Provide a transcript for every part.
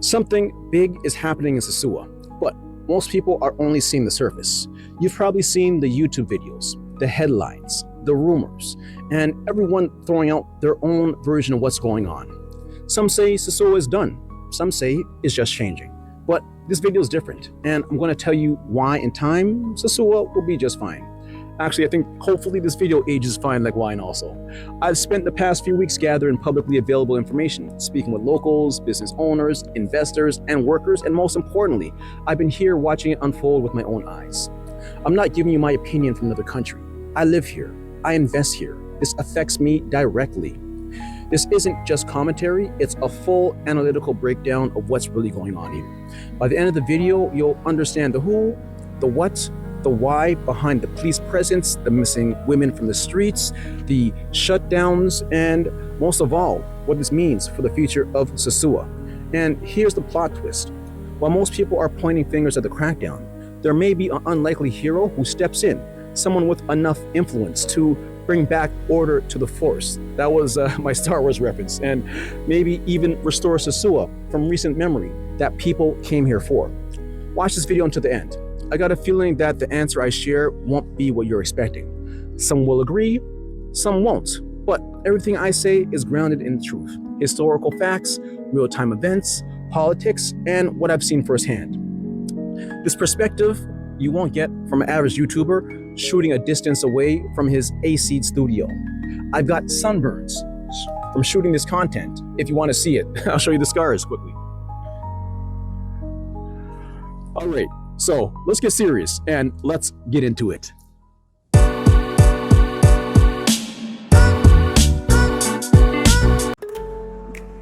Something big is happening in Sosúa, but most people are only seeing the surface. You've probably seen the YouTube videos, the headlines, the rumors, and everyone throwing out their own version of what's going on. Some say Sosúa is done, some say it's just changing. But this video is different, and I'm going to tell you why in time Sosúa will be just fine. Actually, I think hopefully this video ages fine like wine also. I've spent the past few weeks gathering publicly available information, speaking with locals, business owners, investors, and workers, and most importantly, I've been here watching it unfold with my own eyes. I'm not giving you my opinion from another country. I live here. I invest here. This affects me directly. This isn't just commentary, it's a full analytical breakdown of what's really going on here. By the end of the video, you'll understand the who, the what, the why behind the police presence, the missing women from the streets, the shutdowns, and most of all, what this means for the future of Sosúa. And here's the plot twist. While most people are pointing fingers at the crackdown, there may be an unlikely hero who steps in, someone with enough influence to bring back order to the force. That was my Star Wars reference, and maybe even restore Sosúa from recent memory that people came here for. Watch this video until the end. I got a feeling that the answer I share won't be what you're expecting. Some will agree, some won't, but everything I say is grounded in truth, historical facts, real-time events, politics, and what I've seen firsthand. This perspective you won't get from an average YouTuber shooting a distance away from his AC studio. I've got sunburns from shooting this content. If you want to see it, I'll show you the scars quickly. All right. So let's get serious and let's get into it.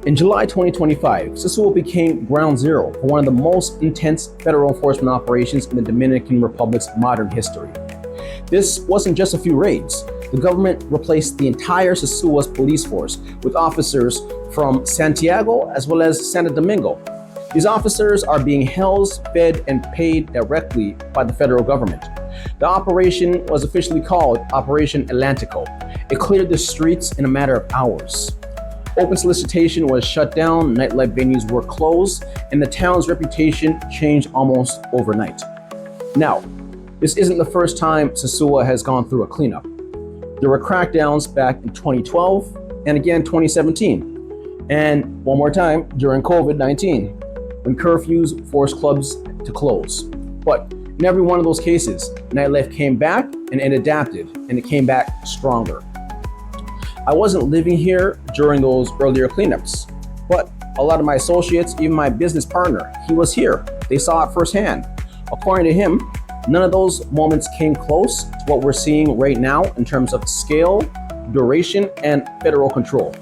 In July 2025, Sosúa became ground zero for one of the most intense federal enforcement operations in the Dominican Republic's modern history. This wasn't just a few raids. The government replaced the entire Sosúa's police force with officers from Santiago as well as Santo Domingo. These officers are being housed, fed, and paid directly by the federal government. The operation was officially called Operation Atlantico. It cleared the streets in a matter of hours. Open solicitation was shut down, nightlife venues were closed, and the town's reputation changed almost overnight. Now, this isn't the first time Sosúa has gone through a cleanup. There were crackdowns back in 2012 and again 2017, and one more time during COVID-19. When curfews forced clubs to close. But in every one of those cases, nightlife came back and it adapted, and it came back stronger. I wasn't living here during those earlier cleanups, but a lot of my associates, even my business partner, he was here. They saw it firsthand. According to him, none of those moments came close to what we're seeing right now in terms of scale, duration, and federal control.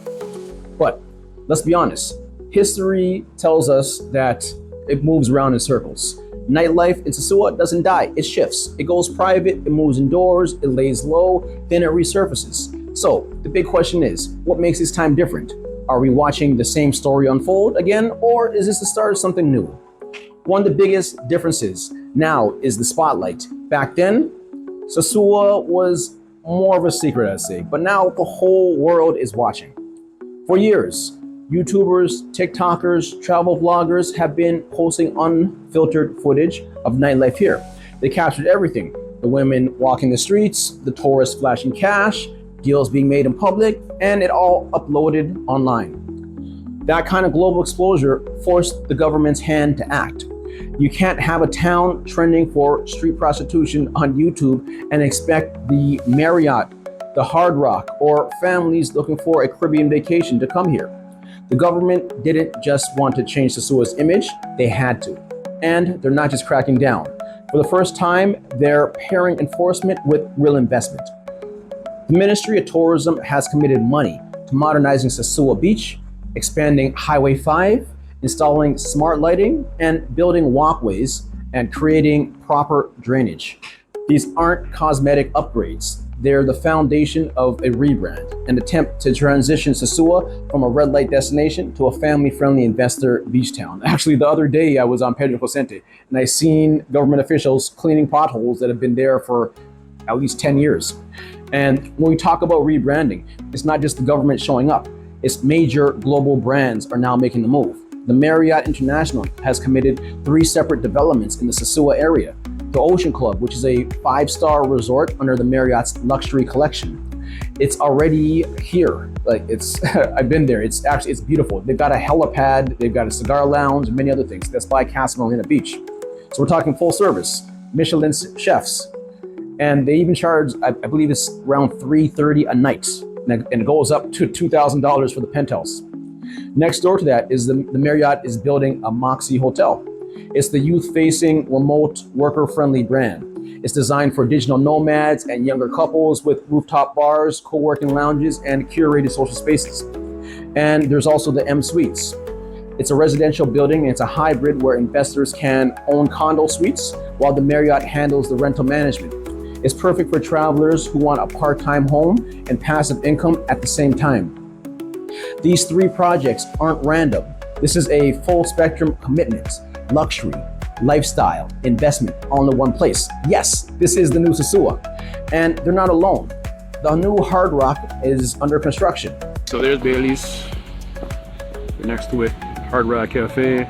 But let's be honest. History tells us that it moves around in circles. Nightlife in Sosúa doesn't die, it shifts. It goes private, it moves indoors, it lays low, then it resurfaces. So the big question is, what makes this time different? Are we watching the same story unfold again, or is this the start of something new? One of the biggest differences now is the spotlight. Back then, Sosúa was more of a secret, I'd say, but now the whole world is watching. For years, YouTubers, TikTokers, travel vloggers have been posting unfiltered footage of nightlife here. They captured everything. The women walking the streets, the tourists flashing cash, deals being made in public, and it all uploaded online. That kind of global exposure forced the government's hand to act. You can't have a town trending for street prostitution on YouTube and expect the Marriott, the Hard Rock, or families looking for a Caribbean vacation to come here. The government didn't just want to change Sosúa's image, they had to. And they're not just cracking down. For the first time, they're pairing enforcement with real investment. The Ministry of Tourism has committed money to modernizing Sosúa Beach, expanding Highway 5, installing smart lighting, and building walkways and creating proper drainage. These aren't cosmetic upgrades. They're the foundation of a rebrand, an attempt to transition Sosúa from a red light destination to a family-friendly investor beach town. Actually, the other day I was on Pedro Cocente and I seen government officials cleaning potholes that have been there for at least 10 years. And when we talk about rebranding, it's not just the government showing up. It's major global brands are now making the move. The Marriott International has committed 3 separate developments in the Sosúa area. The Ocean Club, which is a 5-star resort under the Marriott's luxury collection. It's already here. I've been there. It's beautiful. They've got a helipad, they've got a cigar lounge, and many other things. That's by Casa Marina Beach. So we're talking full service, Michelin chefs. And they even charge, I believe it's around $330 a night. And it goes up to $2,000 for the penthouse. Next door to that is the Marriott is building a Moxie Hotel. It's the youth-facing, remote, worker-friendly brand. It's designed for digital nomads and younger couples with rooftop bars, co-working lounges, and curated social spaces. And there's also the M Suites. It's a residential building, and it's a hybrid where investors can own condo suites while the Marriott handles the rental management. It's perfect for travelers who want a part-time home and passive income at the same time. These 3 projects aren't random. This is a full spectrum commitment, luxury, lifestyle, investment all in one place. Yes, this is the new Sosúa. And they're not alone. The new Hard Rock is under construction. So there's Bailey's. Next to it, Hard Rock Cafe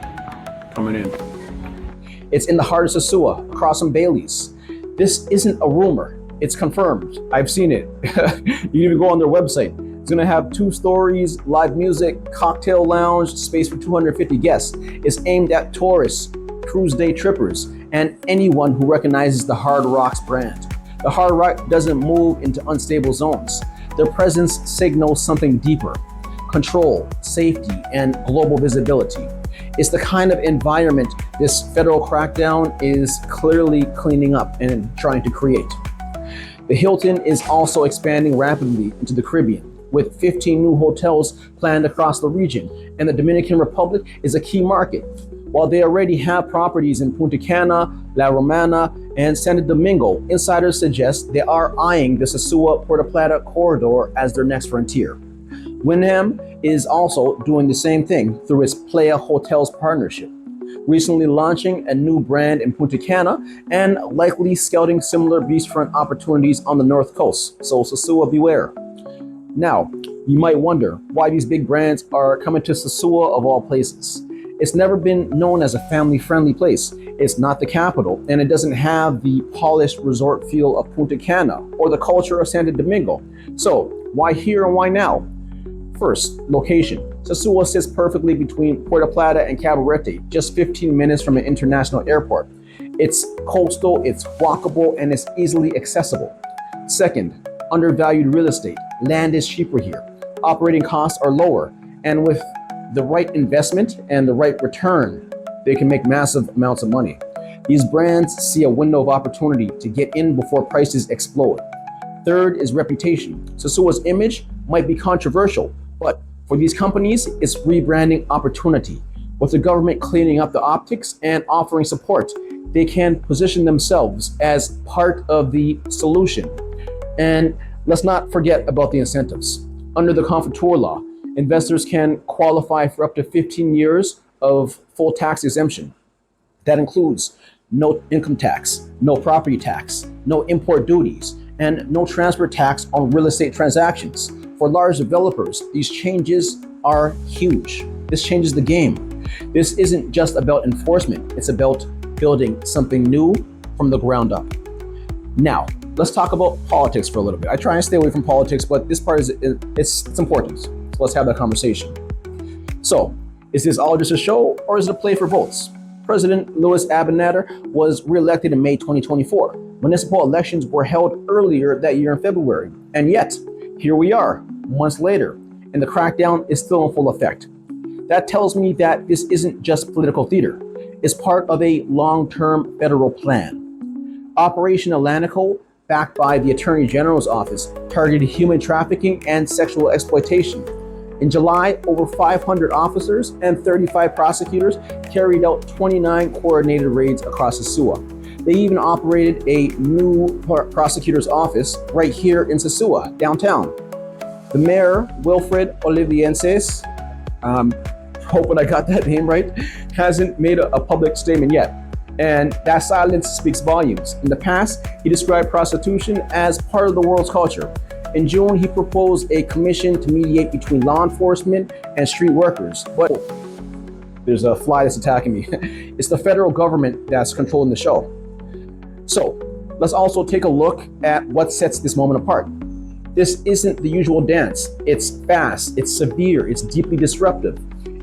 coming in. It's in the heart of Sosúa, across from Bailey's. This isn't a rumor, it's confirmed. I've seen it. You can even go on their website. It's gonna have 2 stories, live music, cocktail lounge, space for 250 guests. It's aimed at tourists, cruise day trippers, and anyone who recognizes the Hard Rock's brand. The Hard Rock doesn't move into unstable zones. Their presence signals something deeper: control, safety, and global visibility. It's the kind of environment this federal crackdown is clearly cleaning up and trying to create. The Hilton is also expanding rapidly into the Caribbean, with 15 new hotels planned across the region, and the Dominican Republic is a key market. While they already have properties in Punta Cana, La Romana, and Santo Domingo, insiders suggest they are eyeing the Sosúa-Puerto Plata corridor as their next frontier. Wyndham is also doing the same thing through its Playa Hotels partnership, recently launching a new brand in Punta Cana and likely scouting similar beachfront opportunities on the North Coast. So Sosúa beware. Now, you might wonder why these big brands are coming to Sosúa of all places. It's never been known as a family-friendly place. It's not the capital, and it doesn't have the polished resort feel of Punta Cana or the culture of Santo Domingo. So, why here and why now? First, location. Sosúa sits perfectly between Puerto Plata and Cabo Verde, just 15 minutes from an international airport. It's coastal, it's walkable, and it's easily accessible. Second, undervalued real estate. Land is cheaper here. Operating costs are lower, and with the right investment and the right return, they can make massive amounts of money. These brands see a window of opportunity to get in before prices explode. Third is reputation. Sosúa's image might be controversial, but for these companies, it's rebranding opportunity. With the government cleaning up the optics and offering support, they can position themselves as part of the solution. And let's not forget about the incentives. Under the Confiture law, investors can qualify for up to 15 years of full tax exemption. That includes no income tax, no property tax, no import duties, and no transfer tax on real estate transactions. For large developers, these changes are huge. This changes the game. This isn't just about enforcement, it's about building something new from the ground up. Now, let's talk about politics for a little bit. I try and stay away from politics, but this part it's important. So let's have that conversation. So, is this all just a show, or is it a play for votes? President Louis Abinader was reelected in May 2024. Municipal elections were held earlier that year in February. And yet, here we are, months later, and the crackdown is still in full effect. That tells me that this isn't just political theater. It's part of a long-term federal plan. Operation Atlantico, backed by the Attorney General's office, targeted human trafficking and sexual exploitation. In July, over 500 officers and 35 prosecutors carried out 29 coordinated raids across Sosúa. They even operated a new prosecutor's office right here in Sosúa, downtown. The mayor, Wilfred Olivienses, hoping I got that name right, hasn't made a public statement yet. And that silence speaks volumes. In the past, he described prostitution as part of the world's culture. In June, he proposed a commission to mediate between law enforcement and street workers. But there's a fly that's attacking me. It's the federal government that's controlling the show. So let's also take a look at what sets this moment apart. This isn't the usual dance. It's fast, it's severe, it's deeply disruptive.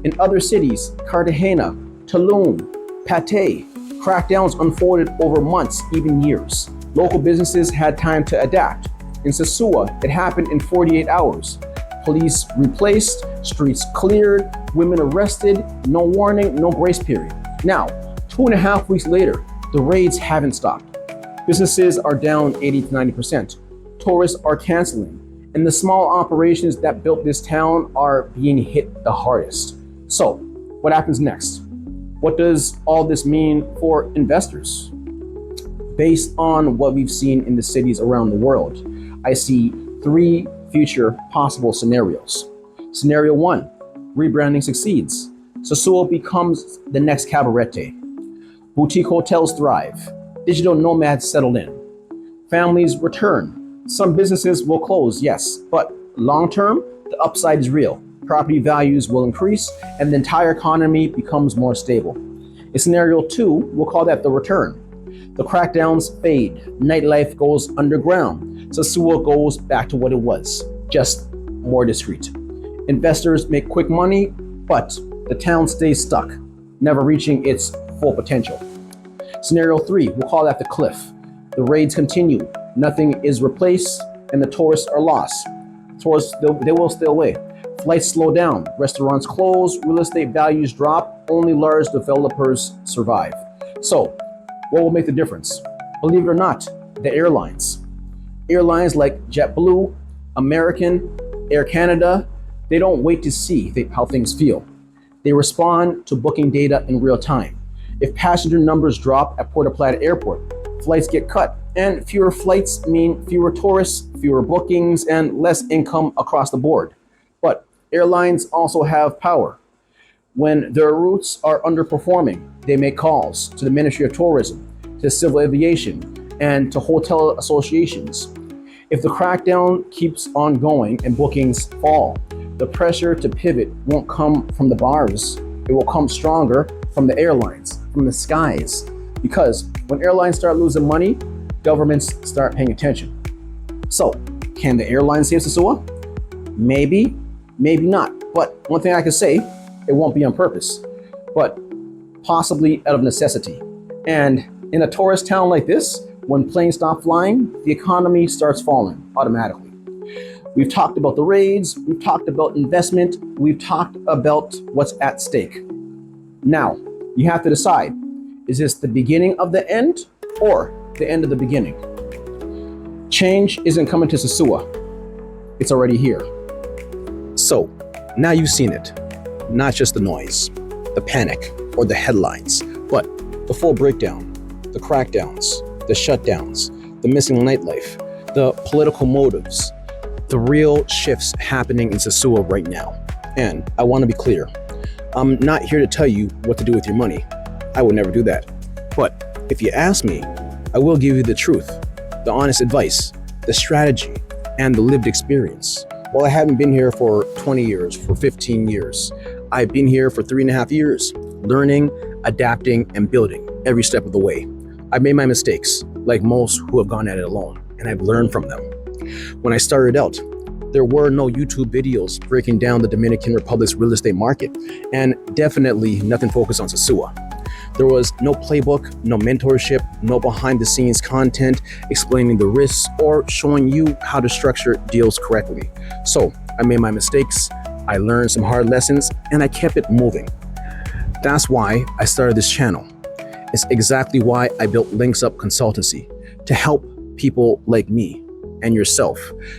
In other cities, Cartagena, Tulum, Pate, crackdowns unfolded over months, even years. Local businesses had time to adapt. In Sosúa, it happened in 48 hours. Police replaced, streets cleared, women arrested, no warning, no grace period. Now, 2.5 weeks later, the raids haven't stopped. Businesses are down 80 to 90%. Tourists are canceling, and the small operations that built this town are being hit the hardest. So, what happens next? What does all this mean for investors? Based on what we've seen in the cities around the world, I see 3 future possible scenarios. Scenario 1, rebranding succeeds. Sosúa becomes the next Cabarete. Boutique hotels thrive. Digital nomads settle in. Families return. Some businesses will close, yes, but long term, the upside is real. Property values will increase and the entire economy becomes more stable. In scenario 2, we'll call that the return. The crackdowns fade, nightlife goes underground. Sosúa goes back to what it was, just more discreet. Investors make quick money, but the town stays stuck, never reaching its full potential. Scenario 3, we'll call that the cliff. The raids continue, nothing is replaced, and the tourists are lost. Tourists, they will stay away. Flights slow down, restaurants close, real estate values drop, only large developers survive. So, what will make the difference? Believe it or not, the airlines. Airlines like JetBlue, American, Air Canada, they don't wait to see how things feel. They respond to booking data in real time. If passenger numbers drop at Puerto Plata Airport, flights get cut, and fewer flights mean fewer tourists, fewer bookings, and less income across the board. But airlines also have power. When their routes are underperforming, they make calls to the Ministry of Tourism, to Civil Aviation, and to hotel associations. If the crackdown keeps on going and bookings fall, the pressure to pivot won't come from the bars. It will come stronger from the airlines, from the skies. Because when airlines start losing money, governments start paying attention. So, can the airlines save Sosúa? Maybe, maybe not. But one thing I can say, it won't be on purpose, but possibly out of necessity. And in a tourist town like this, when planes stop flying, the economy starts falling automatically. We've talked about the raids, we've talked about investment, we've talked about what's at stake. Now, you have to decide, is this the beginning of the end or the end of the beginning? Change isn't coming to Sosúa, it's already here. So, now you've seen it, not just the noise, the panic, or the headlines, but the full breakdown, the crackdowns, the shutdowns, the missing nightlife, the political motives, the real shifts happening in Sosúa right now. And I want to be clear, I'm not here to tell you what to do with your money. I would never do that. But if you ask me, I will give you the truth, the honest advice, the strategy, and the lived experience. While I haven't been here for 20 years, for 15 years, I've been here for 3.5 years, learning, adapting, and building every step of the way. I've made my mistakes, like most who have gone at it alone, and I've learned from them. When I started out, there were no YouTube videos breaking down the Dominican Republic's real estate market, and definitely nothing focused on Sosúa. There was no playbook, no mentorship, no behind-the-scenes content explaining the risks or showing you how to structure deals correctly. So I made my mistakes, I learned some hard lessons, and I kept it moving. That's why I started this channel. It's exactly why I built Linkzup Consultancy, to help people like me and yourself,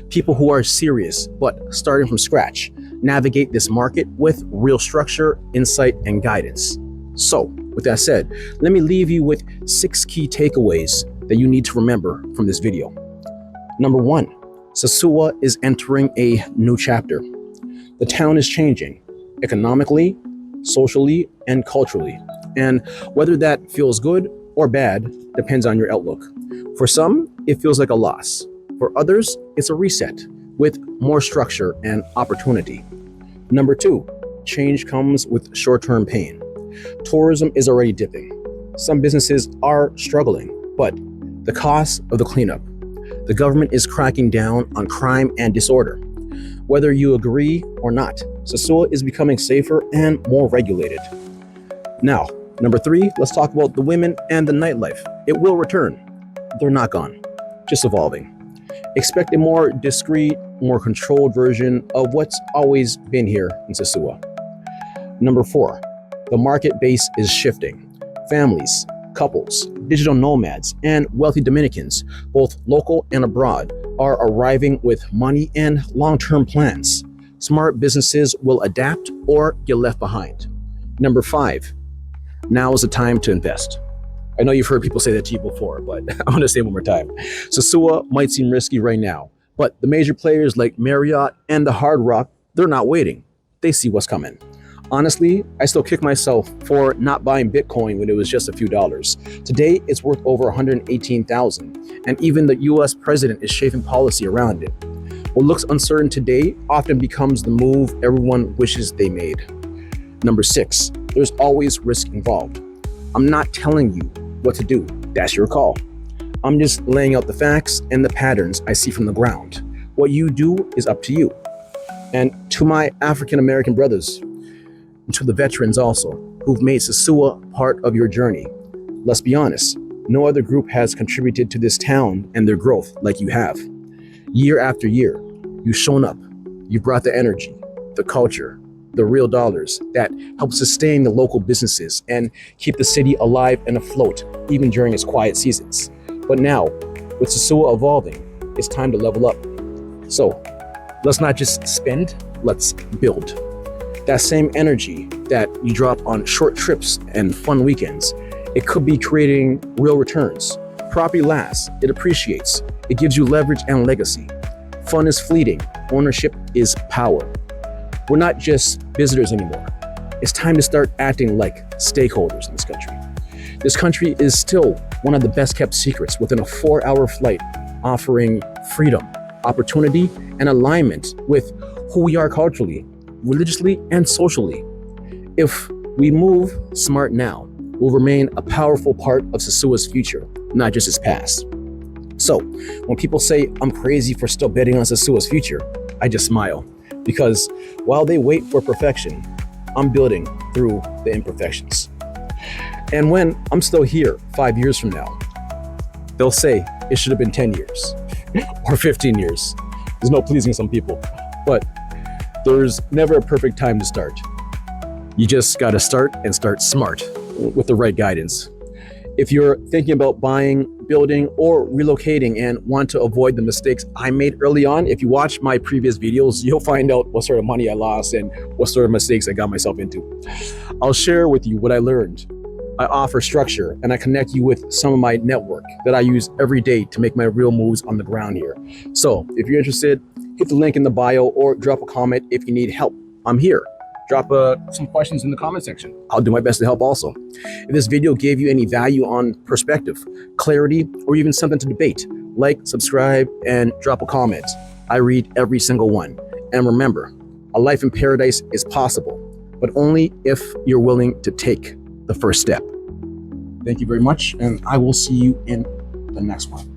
people who are serious but starting from scratch, navigate this market with real structure, insight, and guidance. So, with that said, let me leave you with 6 key takeaways that you need to remember from this video. Number 1, Sosúa is entering a new chapter. The town is changing, economically, socially, and culturally. And whether that feels good or bad depends on your outlook. For some, it feels like a loss. For others, it's a reset with more structure and opportunity. Number 2, change comes with short-term pain. Tourism is already dipping. Some businesses are struggling, but the cost of the cleanup. The government is cracking down on crime and disorder. Whether you agree or not, Sosúa is becoming safer and more regulated. Now, number 3, let's talk about the women and the nightlife. It will return. They're not gone, just evolving. Expect a more discreet, more controlled version of what's always been here in Sosúa. Number 4, the market base is shifting. Families, couples, digital nomads, and wealthy Dominicans, both local and abroad, are arriving with money and long-term plans. Smart businesses will adapt or get left behind. Number 5, now is the time to invest. I know you've heard people say that to you before, but I'm gonna say it one more time. Sosúa might seem risky right now, but the major players like Marriott and the Hard Rock, they're not waiting. They see what's coming. Honestly, I still kick myself for not buying Bitcoin when it was just a few dollars. Today, it's worth over 118,000, and even the US president is shaping policy around it. What looks uncertain today often becomes the move everyone wishes they made. Number 6, there's always risk involved. I'm not telling you what to do. That's your call. I'm just laying out the facts and the patterns I see from the ground. What you do is up to you. And to my African American brothers, and to the veterans also, who've made Sosúa part of your journey. Let's be honest, no other group has contributed to this town and their growth like you have. Year after year, you've shown up. You've brought the energy, the culture, the real dollars that help sustain the local businesses and keep the city alive and afloat, even during its quiet seasons. But now, with Sosúa evolving, it's time to level up. So, let's not just spend, let's build. That same energy that you drop on short trips and fun weekends, it could be creating real returns. Property lasts, it appreciates, it gives you leverage and legacy. Fun is fleeting, ownership is power. We're not just visitors anymore. It's time to start acting like stakeholders in this country. This country is still one of the best kept secrets within a 4-hour flight, offering freedom, opportunity, and alignment with who we are culturally, religiously, and socially. If we move smart now, we'll remain a powerful part of Sosúa's future, not just its past. So, when people say I'm crazy for still betting on Sosúa's future, I just smile. Because while they wait for perfection, I'm building through the imperfections. And when I'm still here 5 years from now, they'll say it should have been 10 years or 15 years. There's no pleasing some people, but there's never a perfect time to start. You just gotta start and start smart with the right guidance. If you're thinking about buying, building, or relocating and want to avoid the mistakes I made early on, if you watch my previous videos, you'll find out what sort of money I lost and what sort of mistakes I got myself into. I'll share with you what I learned. I offer structure and I connect you with some of my network that I use every day to make my real moves on the ground here. So if you're interested, hit the link in the bio or drop a comment if you need help. I'm here. Drop some questions in the comment section. I'll do my best to help also. If this video gave you any value on perspective, clarity, or even something to debate, like, subscribe, and drop a comment. I read every single one. And remember, a life in paradise is possible, but only if you're willing to take the first step. Thank you very much, and I will see you in the next one.